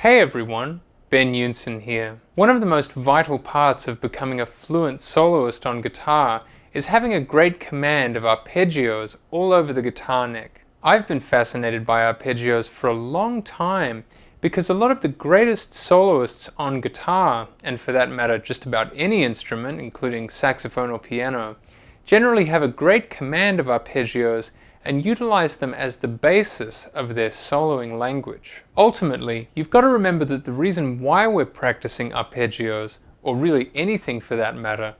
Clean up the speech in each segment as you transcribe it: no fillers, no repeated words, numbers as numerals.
Hey everyone, Ben Eunson here. One of the most vital parts of becoming a fluent soloist on guitar is having a great command of arpeggios all over the guitar neck. I've been fascinated by arpeggios for a long time because a lot of the greatest soloists on guitar, and for that matter just about any instrument, including saxophone or piano, generally have a great command of arpeggios and utilize them as the basis of their soloing language. Ultimately, you've got to remember that the reason why we're practicing arpeggios, or really anything for that matter,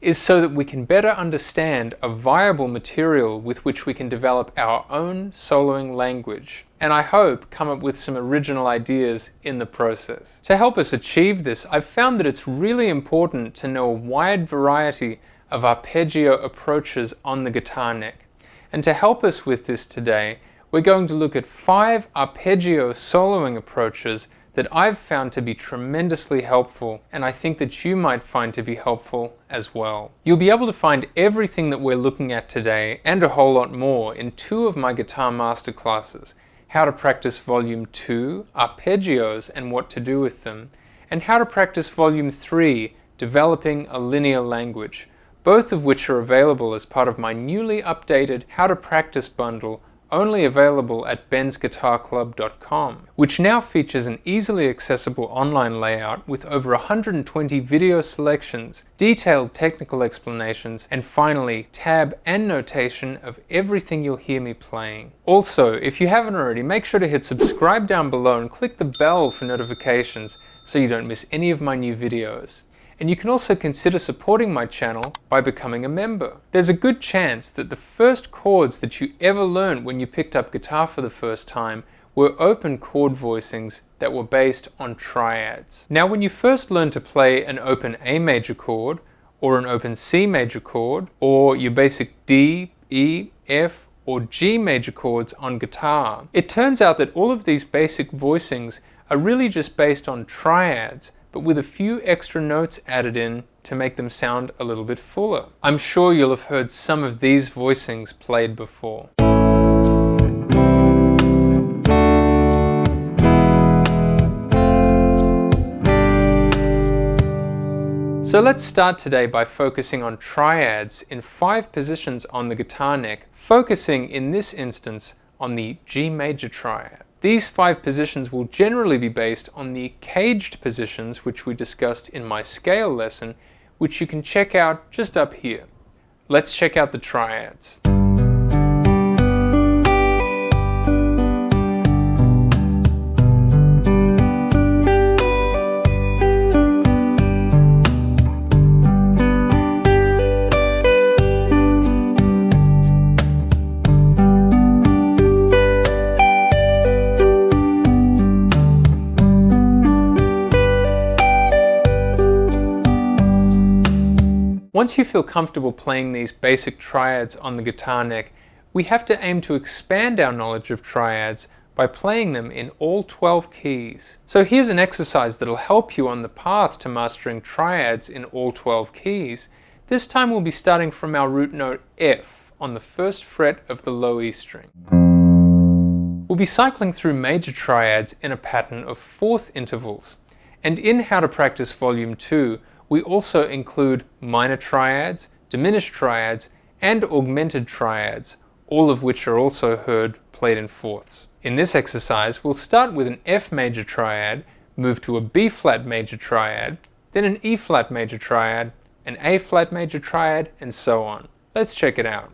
is so that we can better understand a viable material with which we can develop our own soloing language, and I hope come up with some original ideas in the process. To help us achieve this, I've found that it's really important to know a wide variety of arpeggio approaches on the guitar neck. And to help us with this today, we're going to look at 5 arpeggio soloing approaches that I've found to be tremendously helpful, and I think that you might find to be helpful as well. You'll be able to find everything that we're looking at today, and a whole lot more, in 2 of my guitar masterclasses: How to Practice Volume 2, Arpeggios and What to Do with Them, and How to Practice Volume 3, Developing a Linear Language, both of which are available as part of my newly updated How to Practice bundle, only available at bensguitarclub.com, which now features an easily accessible online layout with over 120 video selections, detailed technical explanations, and finally tab and notation of everything you'll hear me playing. Also, if you haven't already, make sure to hit subscribe down below and click the bell for notifications so you don't miss any of my new videos. And you can also consider supporting my channel by becoming a member. There's a good chance that the first chords that you ever learned when you picked up guitar for the first time were open chord voicings that were based on triads. Now, when you first learn to play an open A major chord, or an open C major chord, or your basic D, E, F, or G major chords on guitar, it turns out that all of these basic voicings are really just based on triads, but with a few extra notes added in to make them sound a little bit fuller. I'm sure you'll have heard some of these voicings played before. So let's start today by focusing on triads in 5 positions on the guitar neck, focusing in this instance on the G major triad. These 5 positions will generally be based on the caged positions which we discussed in my scale lesson, which you can check out just up here. Let's check out the triads. Once you feel comfortable playing these basic triads on the guitar neck, we have to aim to expand our knowledge of triads by playing them in all 12 keys. So here's an exercise that'll help you on the path to mastering triads in all 12 keys. This time we'll be starting from our root note F on the 1st fret of the low E string. We'll be cycling through major triads in a pattern of 4th intervals. And in How to Practice Volume 2, we also include minor triads, diminished triads, and augmented triads, all of which are also heard played in 4ths. In this exercise, we'll start with an F major triad, move to a B flat major triad, then an E flat major triad, an A flat major triad, and so on. Let's check it out.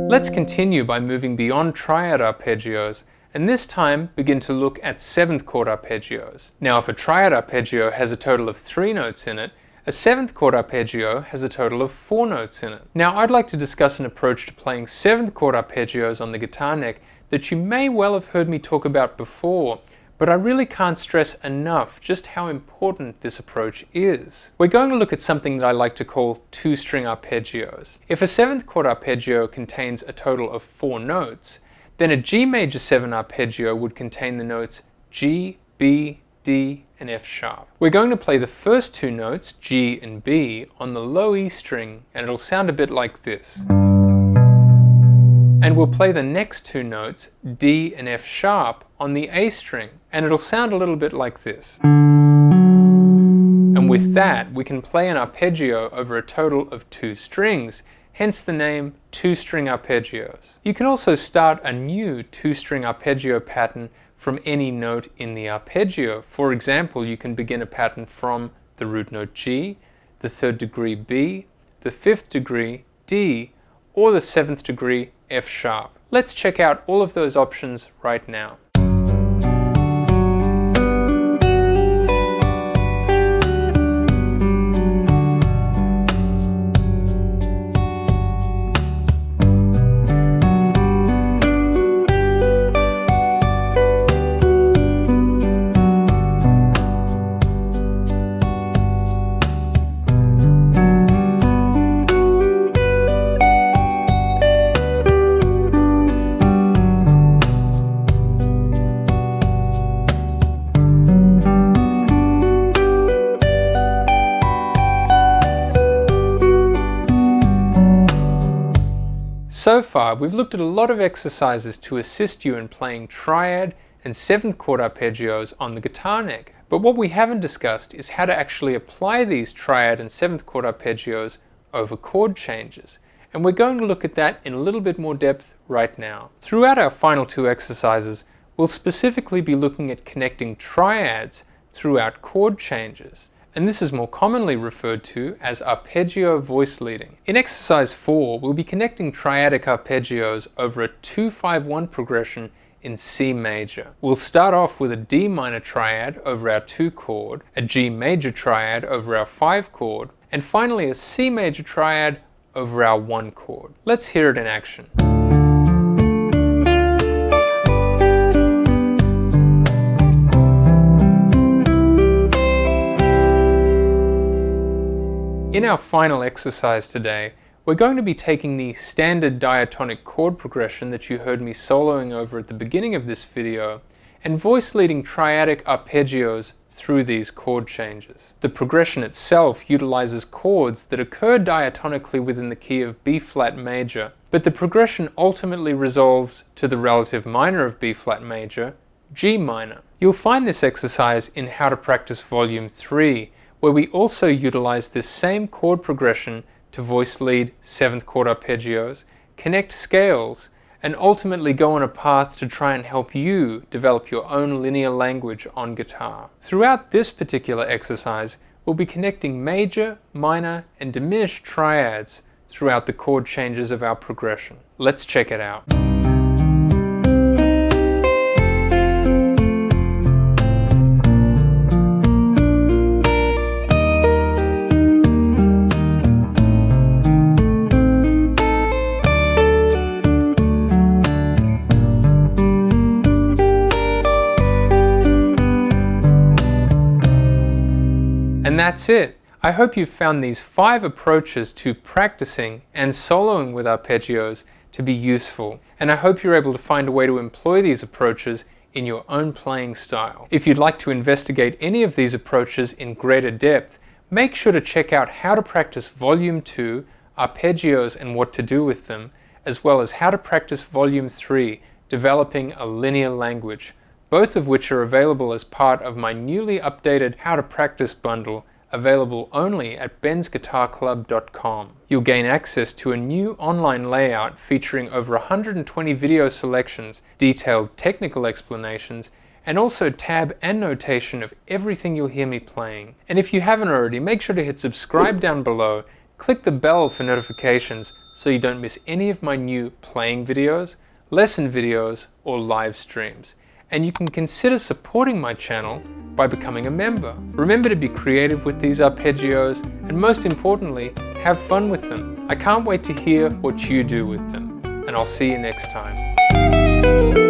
Let's continue by moving beyond triad arpeggios, and this time begin to look at 7th chord arpeggios. Now, if a triad arpeggio has a total of 3 notes in it, A 7th chord arpeggio has a total of 4 notes in it. Now I'd like to discuss an approach to playing 7th chord arpeggios on the guitar neck that you may well have heard me talk about before, but I really can't stress enough just how important this approach is. We're going to look at something that I like to call two-string arpeggios. If a 7th chord arpeggio contains a total of 4 notes, then a G major 7 arpeggio would contain the notes G, B, D, and F sharp. We're going to play the first 2 notes, G and B, on the low E string, and it'll sound a bit like this. And we'll play the next 2 notes, D and F sharp, on the A string, and it'll sound a little bit like this. And with that, we can play an arpeggio over a total of 2 strings, hence the name two-string arpeggios. You can also start a new 2-string arpeggio pattern from any note in the arpeggio. For example, you can begin a pattern from the root note G, the 3rd degree B, the 5th degree D, or the 7th degree F sharp. Let's check out all of those options right now. So far, we've looked at a lot of exercises to assist you in playing triad and 7th chord arpeggios on the guitar neck. But what we haven't discussed is how to actually apply these triad and 7th chord arpeggios over chord changes. And we're going to look at that in a little bit more depth right now. Throughout our final 2 exercises, we'll specifically be looking at connecting triads throughout chord changes. And this is more commonly referred to as arpeggio voice leading. In exercise 4, we'll be connecting triadic arpeggios over a 2-5-1 progression in C major. We'll start off with a D minor triad over our 2 chord, a G major triad over our 5 chord, and finally a C major triad over our 1 chord. Let's hear it in action. In our final exercise today, we're going to be taking the standard diatonic chord progression that you heard me soloing over at the beginning of this video and voice leading triadic arpeggios through these chord changes. The progression itself utilizes chords that occur diatonically within the key of B flat major, but the progression ultimately resolves to the relative minor of B flat major, G minor. You'll find this exercise in How to Practice Volume 3, where we also utilize this same chord progression to voice lead 7th chord arpeggios, connect scales, and ultimately go on a path to try and help you develop your own linear language on guitar. Throughout this particular exercise, we'll be connecting major, minor, and diminished triads throughout the chord changes of our progression. Let's check it out. And that's it. I hope you've found these 5 approaches to practicing and soloing with arpeggios to be useful, and I hope you're able to find a way to employ these approaches in your own playing style. If you'd like to investigate any of these approaches in greater depth, make sure to check out How to Practice Volume 2, Arpeggios and What to Do with Them, as well as How to Practice Volume 3, Developing a Linear Language, both of which are available as part of my newly updated How to Practice bundle, available only at bensguitarclub.com. You'll gain access to a new online layout featuring over 120 video selections, detailed technical explanations, and also tab and notation of everything you'll hear me playing. And if you haven't already, make sure to hit subscribe down below, click the bell for notifications so you don't miss any of my new playing videos, lesson videos, or live streams. And you can consider supporting my channel by becoming a member. Remember to be creative with these arpeggios, and most importantly, have fun with them. I can't wait to hear what you do with them, and I'll see you next time. you.